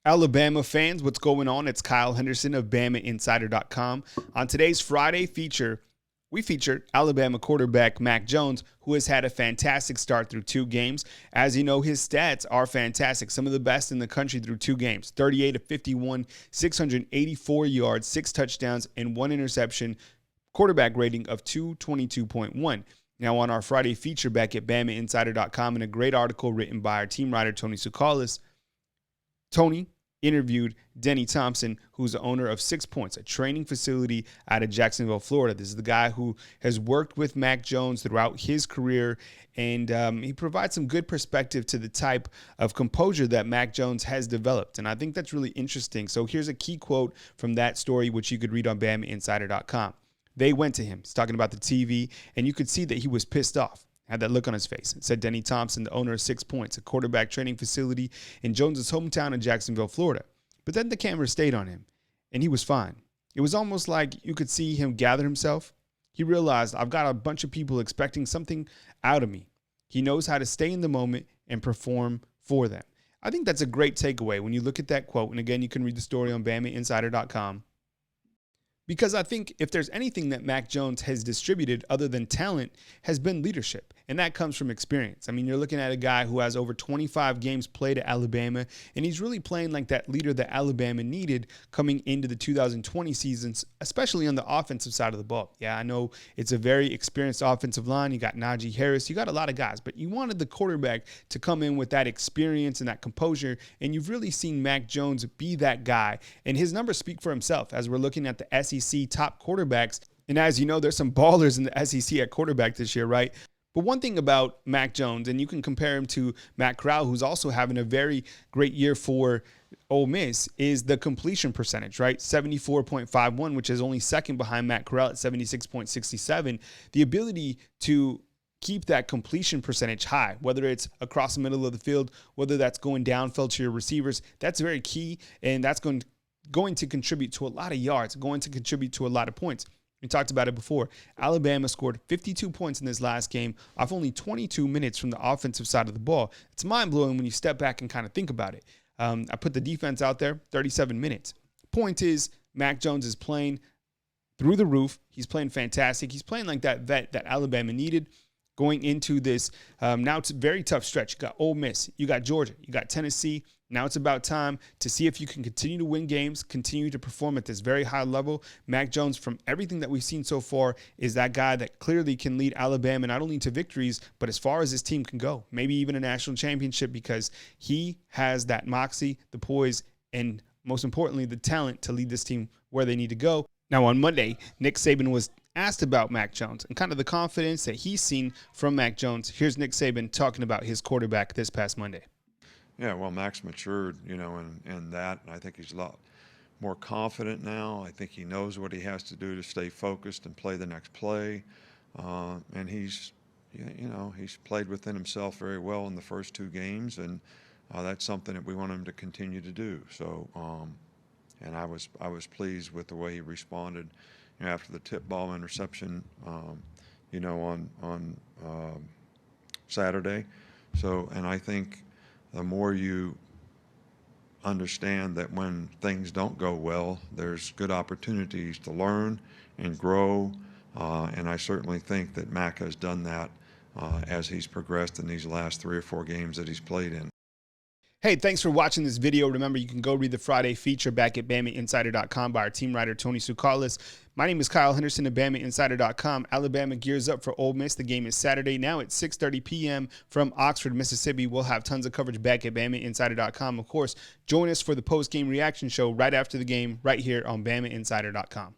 Alabama fans, what's going on? It's Kyle Henderson of BamaInsider.com. On today's Friday feature, we featured Alabama quarterback Mac Jones, who has had a fantastic start through 2 games. As you know, his stats are fantastic, some of the best in the country through 2 games. 38 of 51, 684 yards, 6 touchdowns, and 1 interception, quarterback rating of 222.1. Now, on our Friday feature back at BamaInsider.com, in a great article written by our team writer, Tuscaloosa, Tony interviewed Denny Thompson, who's the owner of 6 Points, a training facility out of Jacksonville, Florida. This is the guy who has worked with Mac Jones throughout his career, and he provides some good perspective to the type of composure that Mac Jones has developed, and I think that's really interesting. So here's a key quote from that story, which you could read on BamaInsider.com. They went to him. He's talking about the TV, and you could see that he was pissed off. Had that look on his face. It said Denny Thompson, the owner of 6 Points, a quarterback training facility in Jones's hometown in Jacksonville, Florida. But then the camera stayed on him, and he was fine. It was almost like you could see him gather himself. He realized, I've got a bunch of people expecting something out of me. He knows how to stay in the moment and perform for them. I think that's a great takeaway when you look at that quote. And again, you can read the story on BamaInsider.com. Because I think if there's anything that Mac Jones has distributed other than talent, has been leadership. And that comes from experience. I mean, you're looking at a guy who has over 25 games played at Alabama, and he's really playing like that leader that Alabama needed coming into the 2020 seasons, especially on the offensive side of the ball. Yeah, I know it's a very experienced offensive line. You got Najee Harris. You got a lot of guys, but you wanted the quarterback to come in with that experience and that composure, and you've really seen Mac Jones be that guy. And his numbers speak for himself as we're looking at the SEC top quarterbacks. And as you know, there's some ballers in the SEC at quarterback this year, right? But one thing about Mac Jones, and you can compare him to Matt Corral, who's also having a very great year for Ole Miss, is the completion percentage, right? 74.51, which is only second behind Matt Corral at 76.67. The ability to keep that completion percentage high, whether it's across the middle of the field, whether that's going downfield to your receivers, that's very key, and that's going to contribute to a lot of yards, going to contribute to a lot of points. We talked about it before. Alabama scored 52 points in this last game off only 22 minutes from the offensive side of the ball. It's mind-blowing when you step back and kind of think about it. I put the defense out there, 37 minutes. Point is, Mac Jones is playing through the roof. He's playing fantastic. He's playing like that vet that Alabama needed going into this. Now it's a very tough stretch. You got Ole Miss, you got Georgia, you got Tennessee. Now it's about time to see if you can continue to win games, continue to perform at this very high level. Mac Jones, from everything that we've seen so far, is that guy that clearly can lead Alabama not only to victories, but as far as his team can go, maybe even a national championship, because he has that moxie, the poise, and most importantly, the talent to lead this team where they need to go. Now on Monday, Nick Saban was asked about Mac Jones and kind of the confidence that he's seen from Mac Jones. Here's Nick Saban talking about his quarterback this past Monday. Yeah, well, Mac's matured, in that, and I think he's a lot more confident now. I think he knows what he has to do to stay focused and play the next play, and he's played within himself very well in the first 2 games, and that's something that we want him to continue to do. So, and I was pleased with the way he responded, after the tip ball interception, on Saturday. So, and I think the more you understand that when things don't go well, there's good opportunities to learn and grow, and I certainly think that Mac has done that as he's progressed in these last 3 or 4 games that he's played in. Hey, thanks for watching this video. Remember, you can go read the Friday feature back at BamaInsider.com by our team writer, Tony Tuscaloosa. My name is Kyle Henderson of BamaInsider.com. Alabama gears up for Ole Miss. The game is Saturday now at 6:30 p.m. from Oxford, Mississippi. We'll have tons of coverage back at BamaInsider.com. Of course, join us for the post-game reaction show right after the game right here on BamaInsider.com.